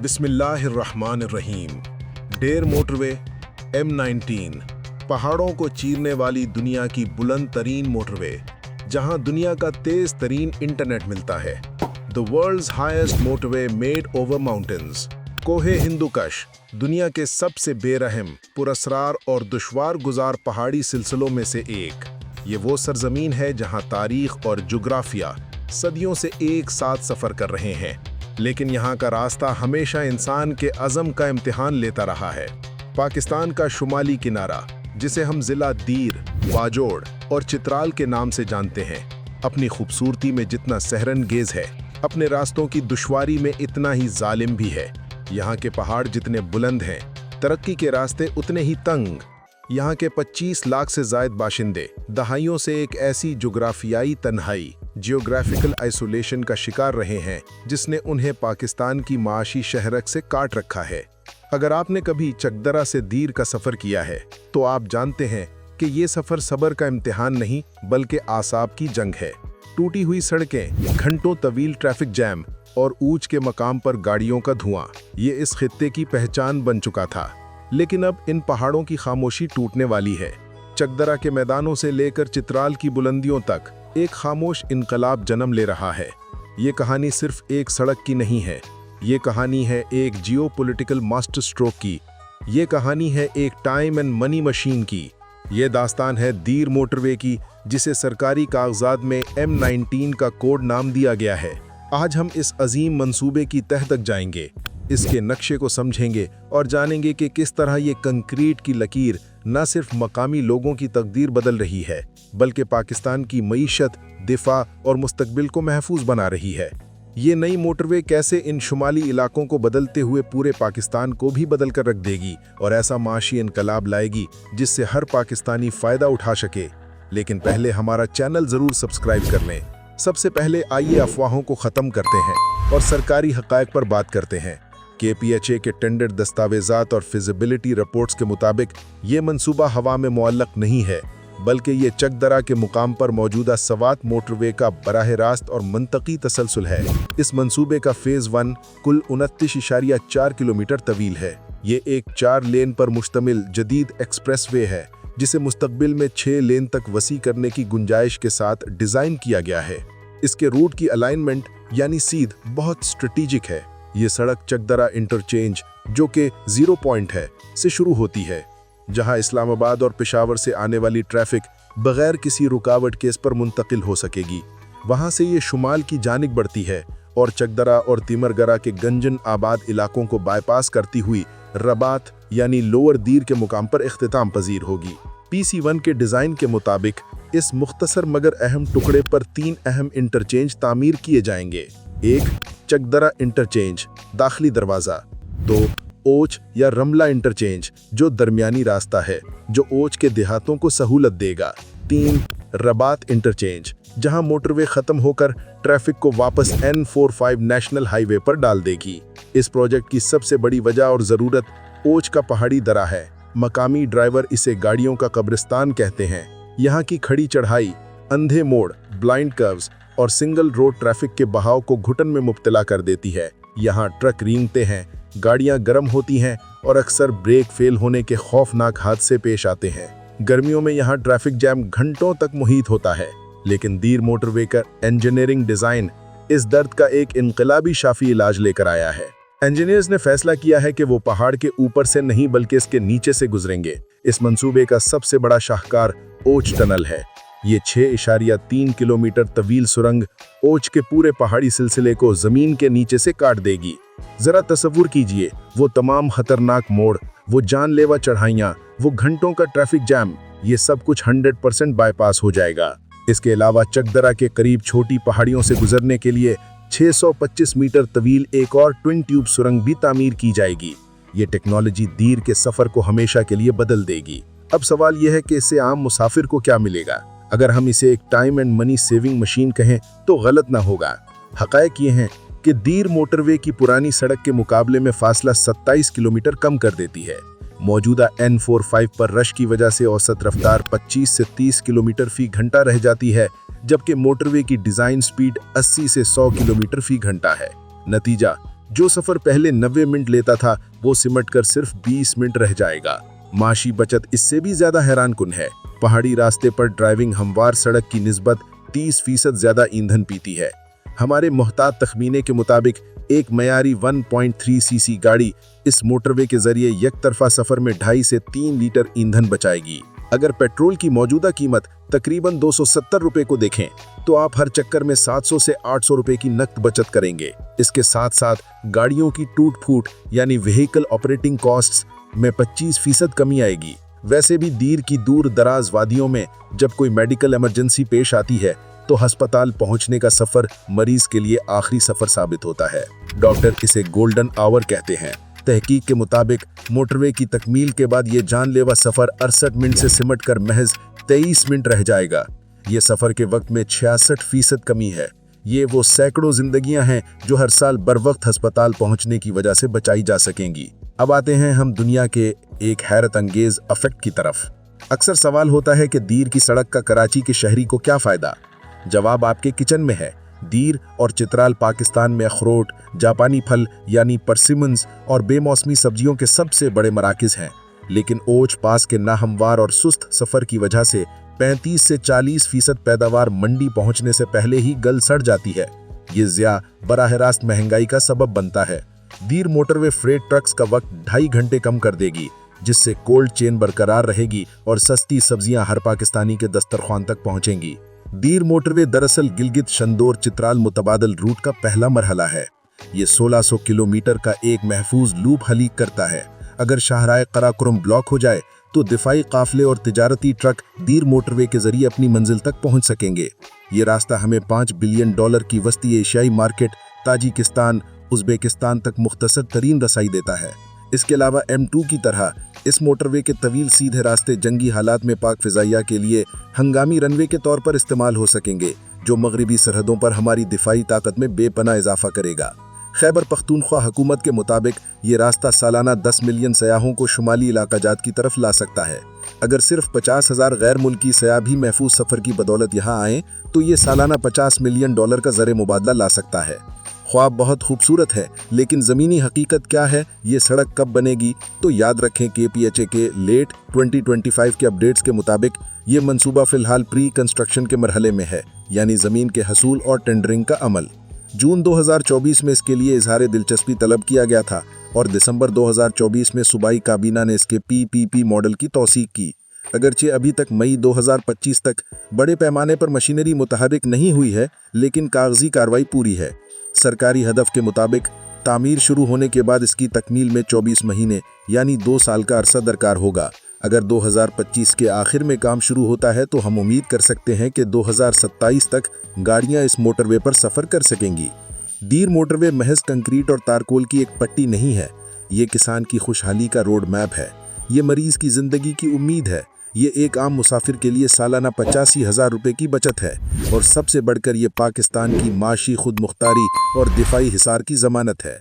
बिस्मिल्लाहिर्रहमानिर्रहीम। Der motorway M19 पहाड़ों को चीरने वाली दुनिया की बुलंद तरीन मोटरवे, जहां दुनिया का तेज तरीन इंटरनेट मिलता है। The world's highest motorway made over mountains. कोहे हिंदुकश दुनिया के सबसे बेरहम, पुरस्रार और दुश्वार गुजार पहाड़ी सिलसिलों में से एक। ये वो सरजमीन है जहां तारीख और जुग्राफिया सदियों से एक साथ सफ़र कर रहे हैं, लेकिन यहाँ का रास्ता हमेशा इंसान के अज़म का इम्तिहान लेता रहा है। पाकिस्तान का शुमाली किनारा, जिसे हम ज़िला दीर, बाजोड़ और चित्राल के नाम से जानते हैं, अपनी खूबसूरती में जितना सहरनगेज है, अपने रास्तों की दुश्वारी में इतना ही जालिम भी है। यहाँ के पहाड़ जितने बुलंद हैं, तरक्की के रास्ते उतने ही तंग। यहाँ के 25 लाख से ज़ायद बाशिंदे दहाइयों से एक ऐसी जुग्राफियाई तन्हाई, जियोग्राफिकल आइसोलेशन का शिकार रहे हैं, जिसने उन्हें पाकिस्तान की माशी शहरक से काट रखा है। अगर आपने कभी चकदरा से दीर का सफ़र किया है, तो आप जानते हैं कि ये सफ़र सब्र का इम्तिहान नहीं, बल्कि आसाब की जंग है। टूटी हुई सड़कें, घंटों तवील ट्रैफिक जैम और ऊंच के मकाम पर गाड़ियों का धुआं, ये इस खित्ते की पहचान बन चुका था। लेकिन अब इन पहाड़ों की खामोशी टूटने वाली है। चकदरा के मैदानों से लेकर चित्राल की बुलंदियों तक एक खामोश इनकलाब जन्म ले रहा है। ये कहानी सिर्फ एक सड़क की नहीं है, ये कहानी है एक जियोपॉलिटिकल मास्टर स्ट्रोक की। ये कहानी है एक टाइम एंड मनी मशीन की। ये दास्तान है दीर मोटरवे की, जिसे सरकारी कागजात में M19 का कोड नाम दिया गया है। आज हम इस अजीम मंसूबे की तह तक जाएंगे, इसके नक्शे को समझेंगे और जानेंगे कि किस तरह ये कंक्रीट की लकीर न सिर्फ मकामी लोगों की तकदीर बदल रही है, बल्कि पाकिस्तान की मईशत, दिफा और मुस्तकबिल को महफूज बना रही है। ये नई मोटरवे कैसे इन शुमाली इलाकों को बदलते हुए पूरे पाकिस्तान को भी बदल कर रख देगी और ऐसा माशी इनकलाब लाएगी जिससे हर पाकिस्तानी फ़ायदा उठा सके। लेकिन पहले हमारा चैनल ज़रूर सब्सक्राइब कर लें। सबसे पहले आइए अफवाहों को ख़त्म करते हैं और सरकारी हक़ाइक़ पर बात करते हैं। KPHA के टेंडर दस्तावेज़ात और फिजिबिलिटी रिपोर्ट्स के मुताबिक ये मंसूबा हवा में मुअल्लक नहीं है, बल्कि ये चकदरा के मुकाम पर मौजूदा सवात मोटरवे का बराह रास्त और मंतकी तसलसल है। इस मंसूबे का फ़ेज़ 1 कुल 29.4 किलोमीटर तवील है। ये एक 4 लेन पर मुश्तमिल जदीद एक्सप्रेसवे है, जिसे मुस्तकबिल में 6 लेन तक वसी करने की गुंजाइश के साथ डिज़ाइन किया गया है। इसके रूट की अलाइनमेंट यानी सीध बहुत स्ट्रेटेजिक है। ये सड़क चकदरा इंटरचेंज, जो कि 0 पॉइंट है, से शुरू होती है, जहां इस्लामाबाद और पेशावर से आने वाली ट्रैफिक बगैर किसी रुकावट के इस पर मुंतकिल हो सकेगी। वहां से ये शुमाल की जानिब बढ़ती है और चकदरा और तिमरगरा के गंजन आबाद इलाकों को बाईपास करती हुई रबात यानी लोअर दीर के मुकाम पर इख्तिताम पजीर होगी। PC1 के डिज़ाइन के मुताबिक इस मुख्तसर मगर अहम टुकड़े पर 3 अहम इंटरचेंज तामीर किए जाएंगे। 1 चकदरा इंटरचेंज, दाखिली दरवाज़ा। 2 ओच या रमला इंटरचेंज, जो दरमियानी रास्ता है, जो ओच के देहातों को सहूलत देगा। 3 रबात इंटरचेंज, जहां मोटरवे ख़त्म होकर ट्रैफिक को वापस N45 नेशनल हाईवे पर डाल देगी। इस प्रोजेक्ट की सबसे बड़ी वजह और ज़रूरत ओच का पहाड़ी दरा है। मकामी ड्राइवर इसे गाड़ियों का कब्रिस्तान कहते हैं। यहाँ की खड़ी चढ़ाई, अंधे मोड़, ब्लाइंड कर्व्स और सिंगल रोड ट्रैफिक के बहाव को घुटन में मुब्तला कर देती है। यहाँ ट्रक रेंगते हैं, गाड़ियाँ गर्म होती हैं और अक्सर ब्रेक फेल होने के खौफनाक हादसे पेश आते हैं। गर्मियों में यहाँ ट्रैफिक जैम घंटों तक मुहित होता है, लेकिन दीर मोटरवे का इंजीनियरिंग डिज़ाइन इस दर्द का एक इनकलाबी शाफी इलाज लेकर आया है। इंजीनियर्स ने फैसला किया है कि वो पहाड़ के ऊपर से नहीं बल्कि इसके नीचे से गुजरेंगे। इस मंसूबे का सबसे बड़ा शाहकार ओच टनल है। ये 6.3 किलोमीटर तवील सुरंग ओच के पूरे पहाड़ी सिलसिले को ज़मीन के नीचे से काट देगी। ज़रा तसव्वुर कीजिए, वो तमाम खतरनाक मोड़, वो जानलेवा चढ़ाइयाँ, वो घंटों का ट्रैफिक जैम, ये सब कुछ 100% बाईपास हो जाएगा। इसके अलावा चकदरा के करीब छोटी पहाड़ियों से गुजरने के लिए 625 मीटर तवील एक और ट्विन ट्यूब सुरंग भी तामीर की जाएगी। ये टेक्नोलॉजी दीर के सफ़र को हमेशा के लिए बदल देगी। अब सवाल यह है कि इससे आम मुसाफिर को क्या मिलेगा। अगर हम इसे एक time and money saving machine कहें तो गलत ना होगा। हक़ाइक़ ये हैं कि दीर मोटरवे की पुरानी सड़क के मुकाबले में फासला 27 किलोमीटर कम कर देती है। मौजूदा N45 पर रश की वजह से औसत रफ्तार 25 से 30 किलोमीटर फी घंटा रह जाती है, जबकि मोटरवे की डिज़ाइन स्पीड 80 से 100 किलोमीटर फी घंटा है। नतीजा, जो सफर पहले 90 मिनट लेता था वो सिमट कर सिर्फ 20 मिनट रह जाएगा। माशी बचत इससे भी ज्यादा हैरानकुन है। पहाड़ी रास्ते पर ड्राइविंग हमवार सड़क की निस्बत 30% ज्यादा ईंधन पीती है। हमारे मोहतात तखमीने के मुताबिक एक मयारी 1.3 सीसी गाड़ी इस मोटरवे के जरिए एक तरफा सफर में 2.5 से 3 लीटर ईंधन बचाएगी। अगर पेट्रोल की मौजूदा कीमत तकरीबन 270 रुपए को देखें तो आप हर चक्कर में 700 से 800 रुपए की नकद बचत करेंगे। इसके साथ साथ गाड़ियों की टूट फूट यानी व्हीकल ऑपरेटिंग कॉस्ट्स में 25% कमी आएगी। वैसे भी दीर की दूर दराज वादियों में जब कोई मेडिकल इमरजेंसी पेश आती है तो अस्पताल पहुंचने का सफर मरीज के लिए आखिरी सफर साबित होता है। डॉक्टर इसे गोल्डन आवर कहते हैं। तहकीक के मुताबिक मोटरवे की तकमील के बाद ये जानलेवा सफर 68 मिनट से सिमट कर महज 23 मिनट रह जाएगा। ये सफर के वक्त में 66% कमी है। ये वो सैकड़ों जिंदगियां हैं जो हर साल बर वक्त अस्पताल पहुंचने की वजह से बचाई जा सकेंगी। अब आते हैं हम दुनिया के एक हैरत अंगेज इफेक्ट की तरफ। अक्सर सवाल होता है कि दीर की सड़क का कराची के शहरी को क्या फायदा? जवाब आपके किचन में है। दीर और चित्राल पाकिस्तान में अखरोट, जापानी फल यानी परसिमन्स और बेमौसमी सब्जियों के सबसे बड़े मराकिज हैं। लेकिन ओच पास के नाहमवार और सुस्त सफर की वजह से 35 से 40% पैदावार मंडी पहुंचने से पहले ही गल सड़ जाती है। ये ज़िया बराह रास्त महंगाई का सबब बनता है। दीर मोटरवे फ्रेट ट्रक्स का वक्त 2.5 घंटे कम कर देगी, जिससे कोल्ड चेन बरकरार रहेगी और सस्ती सब्जियां हर पाकिस्तानी के दस्तरख्वान तक पहुंचेंगी। दीर मोटरवे दरअसल गिलगित शंदोर चित्राल मुतबादल रूट का पहला मरहला है। ये 1600 किलोमीटर का एक महफूज लूप हलीक करता है। अगर शाहराह कराकुरम ब्लॉक हो जाए तो दिफाई काफले और तिजारती ट्रक दीर मोटरवे के जरिए अपनी मंजिल तक पहुंच सकेंगे। ये रास्ता हमें $5 बिलियन की वस्ती एशियाई मार्केट ताजिकिस्तान, उज़्बेकिस्तान तक मुख्तसर तरीन रसाई देता है। इसके अलावा M2 की तरह इस मोटरवे के तवील सीधे रास्ते जंगी हालात में पाक फिजाइया के लिए हंगामी रनवे के तौर पर इस्तेमाल हो सकेंगे, जो मगरिबी सरहदों पर हमारी दिफाई ताकत में बेपनाह इजाफा करेगा। खैबर पख्तूनख्वा हुकूमत के मुताबिक ये रास्ता सालाना 10 मिलियन सयाहों को शुमाली इलाका जात की तरफ ला सकता है। अगर सिर्फ 50,000 गैर मुल्की सयाह भी महफूज सफर की बदौलत यहाँ आएँ तो ये सालाना $50 मिलियन का ज़र मुबादला ला सकता है। ख्वाब बहुत खूबसूरत है, लेकिन ज़मीनी हकीकत क्या है? ये सड़क कब बनेगी? तो याद रखें KPHA के लेट 2025 के अपडेट्स के मुताबिक ये मंसूबा फिलहाल प्री कंस्ट्रक्शन के मरहले में है, यानी ज़मीन के हसूल और टेंडरिंग का अमल। जून 2024 में इसके लिए इजहार दिलचस्पी तलब किया गया था और दिसंबर 2024 में सूबाई काबीना ने इसके PPP मॉडल की तौसीक की। अगरचे अभी तक मई 2025 तक बड़े पैमाने पर मशीनरी मुतहर्रिक नहीं हुई है, लेकिन कागजी कार्रवाई पूरी है। सरकारी हदफ के मुताबिक तामीर शुरू होने के बाद इसकी तकमील में 24 महीने यानी 2 साल का अरसा दरकार होगा। अगर 2025 के आखिर में काम शुरू होता है तो हम उम्मीद कर सकते हैं कि 2027 तक गाड़ियां इस मोटरवे पर सफ़र कर सकेंगी। दीर मोटरवे महज कंक्रीट और तारकोल की एक पट्टी नहीं है, ये किसान की खुशहाली का रोड मैप है। ये मरीज़ की ज़िंदगी की उम्मीद है। ये एक आम मुसाफिर के लिए सालाना 85,000 रुपये की बचत है और सबसे बढ़कर ये पाकिस्तान की माशी खुद मुख्तारी और दिफाई हिसार की ज़मानत है।